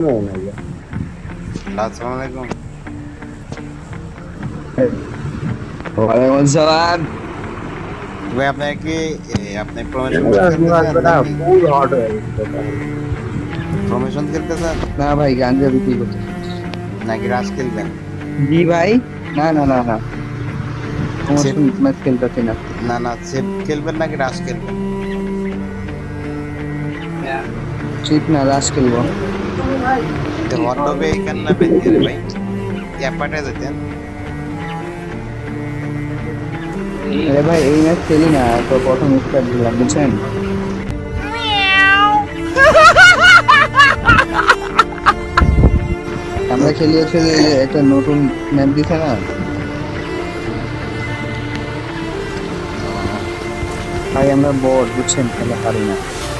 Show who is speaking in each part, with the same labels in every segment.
Speaker 1: আসসালামু আলাইকুম।
Speaker 2: ওয়ালাইকুম আসসালাম।
Speaker 1: ভাই আপনার কি আপনি প্রমোশন খেলতেছেন নাকি?
Speaker 3: ফুল হট হয়ে গেছে।
Speaker 1: প্রমোশন খেলতেছেন
Speaker 2: না ভাই, গাঞ্জা বিক্রি করতে।
Speaker 1: নাকি রাশ খেলবেন?
Speaker 2: জি ভাই। না না না না,
Speaker 1: সেফ
Speaker 2: প্রমোশন ম্যাচ খেলতেছি না।
Speaker 1: না না, সেফ খেলবেন নাকি রাশ খেলবেন?
Speaker 2: ঠিক না, রাশ খেলবো।
Speaker 1: তো হট হবে এইখানে না বেঁধে রে ভাই, ক্যাপাটা যেতেন।
Speaker 2: আরে ভাই, এই ম্যাচ খেলি না তো, প্রথম স্টার্ট দিলাম বুঝছেন। আমরা খেলি হচ্ছে যে এই যে একটা নতুন ম্যাপ দিছে না ভাই, আমরা বট বুঝছেন, খেলা পারি না।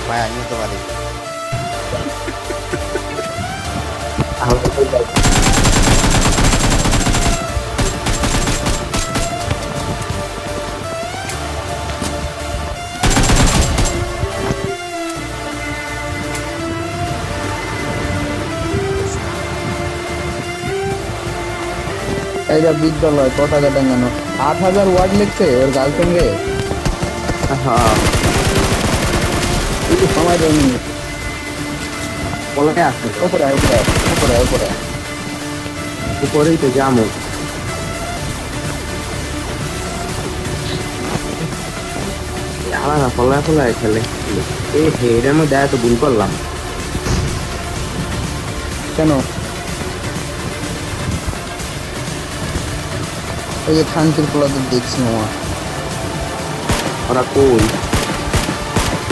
Speaker 1: ভাই আমিও তো পারি।
Speaker 2: এই যে বিদ্যালয় পতাকা টাঙানো, 8,000 ওয়ার্ড লিখছে ওর গার্লফ্রেন্ডে।
Speaker 3: হ্যাঁ,
Speaker 2: সময় 2 মিনিট।
Speaker 3: বলে আসছে তো।
Speaker 2: উপরে আয়, উপরে আয়, উপরে আয়, উপরে আয়।
Speaker 3: উপরেই তো যাবো। আলাদা ফলায় ফলায় খেলে। এই হেডের মধ্যে এত ভুল করলাম
Speaker 2: কেন? ওই যে খানকির পোলাদের দেখছি মামা।
Speaker 3: ওরা কই?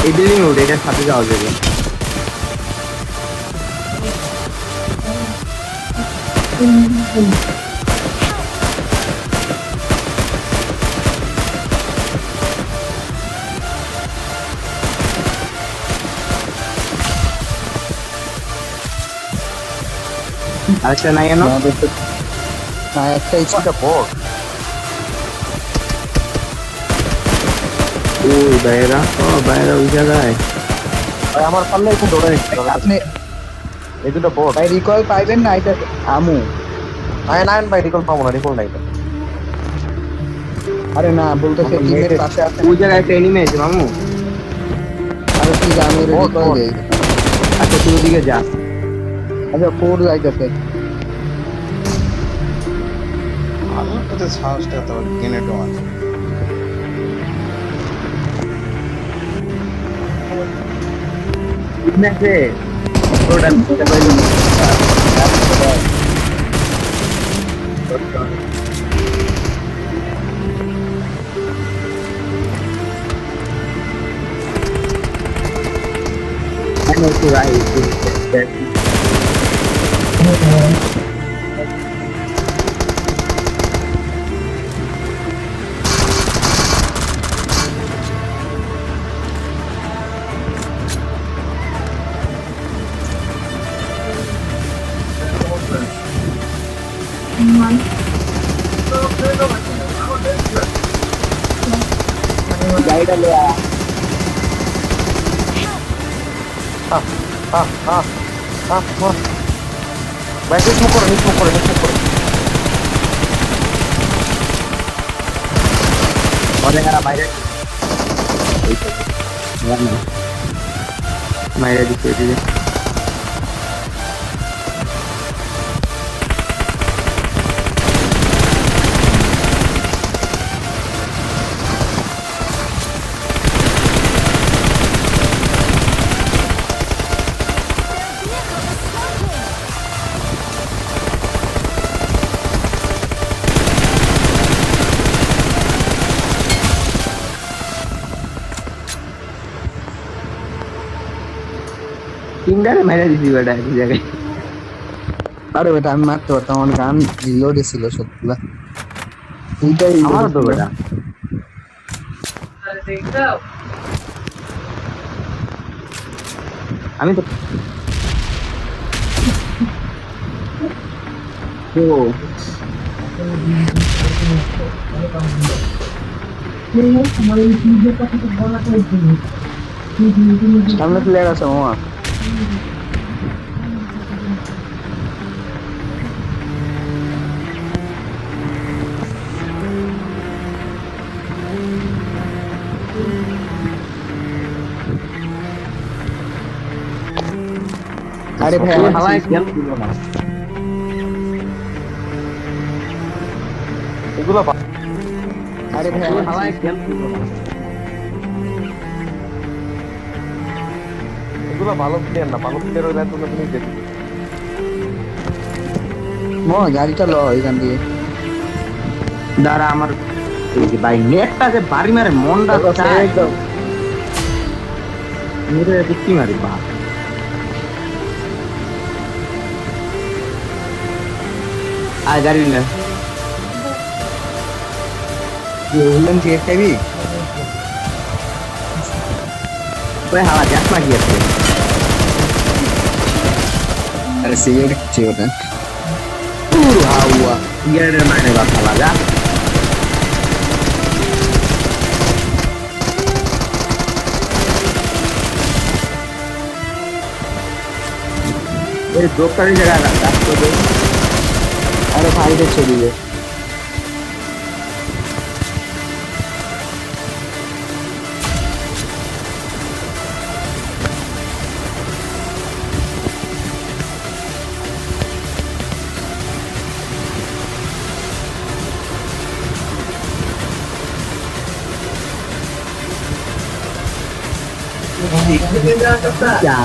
Speaker 3: এই বিল্ডিং রোড এটার সাথে যাওয়া যাবে। আরেকটা নাই কেন?
Speaker 2: আমাদের তো না, একটা ইচ্ছা
Speaker 3: বট ওই বাইরা, ও বাইরা ওই জায়গায়।
Speaker 4: আমার পাল্লা একটু দৌড়ে নিচ্ছে
Speaker 2: আপনি
Speaker 4: এই দুটো বোট।
Speaker 2: ভাই রিকল পাইবেন না এটা। আমু,
Speaker 4: আয় নাইন ভাই রিকল পাবো না, রিকল নাই তো।
Speaker 2: আরে না বলতেছে টিমের পাশে আছে।
Speaker 3: ওই জায়গায় একটা এনিমি আছে মামু।
Speaker 2: আরে কি আমি
Speaker 4: বট,
Speaker 2: রিকল
Speaker 4: বট।
Speaker 2: দেই।
Speaker 3: আচ্ছা তুই ওদিকে যা।
Speaker 2: আচ্ছা, ফোর যাইতেছে।
Speaker 1: আমার কাছে সাহসটা তো গ্রেনেডও আছে।
Speaker 3: আছে ওটা বুঝতে পারলি না। I know to write. গাড়িটা লে আ।
Speaker 4: ভাই স্মোক করে স্মোক করে স্মোক করে।
Speaker 3: অনেক আর বাইরে বাইরে দিচ্ছে এদিকে। তিনটারে মেরে দিছি বেটা এক জায়গায়।
Speaker 2: আরে বেটা, আমি মারতে পারতাম, আমার গান রিলোডে ছিল সবগুলা। এইটাই
Speaker 3: আমারও তো বেটা। আমি তো ও
Speaker 2: সামনে প্লেয়ার আছে মামা। আরে ভাই
Speaker 3: ওই
Speaker 2: আমার
Speaker 3: হালায়
Speaker 2: CC
Speaker 3: খেয়াল ছিল না।
Speaker 4: এগুলো বা-
Speaker 2: আরে ভাই
Speaker 3: ওই
Speaker 2: আমার
Speaker 3: হালায় খেয়াল ছিল না।
Speaker 4: এগুলো ভালো প্লেয়ার না, ভালো প্লেয়ার হলে তুমি তুমি দেখি
Speaker 2: গাড়িটা ল এখান দিয়ে
Speaker 3: দাঁড়া আমার এই যে ভাই নেটটা যে বাড়ি মারে মনটা
Speaker 2: দাও,
Speaker 3: চায়
Speaker 2: ছেড়ে দাও।
Speaker 3: মেরে কি মারি বা আয় গাড়ি না
Speaker 2: বললাম সিগারেট খাবি
Speaker 3: ওই হালা যাস না কি আছে
Speaker 2: আরে সিগারেট খাচ্ছি ওটা
Speaker 3: পুরো হাওয়া সিগারেটের মানে বা হালা যা এই দোকানের জায়গায় রাখতে হবে
Speaker 2: আরে ভাইরে ছড়িয়ে
Speaker 3: যা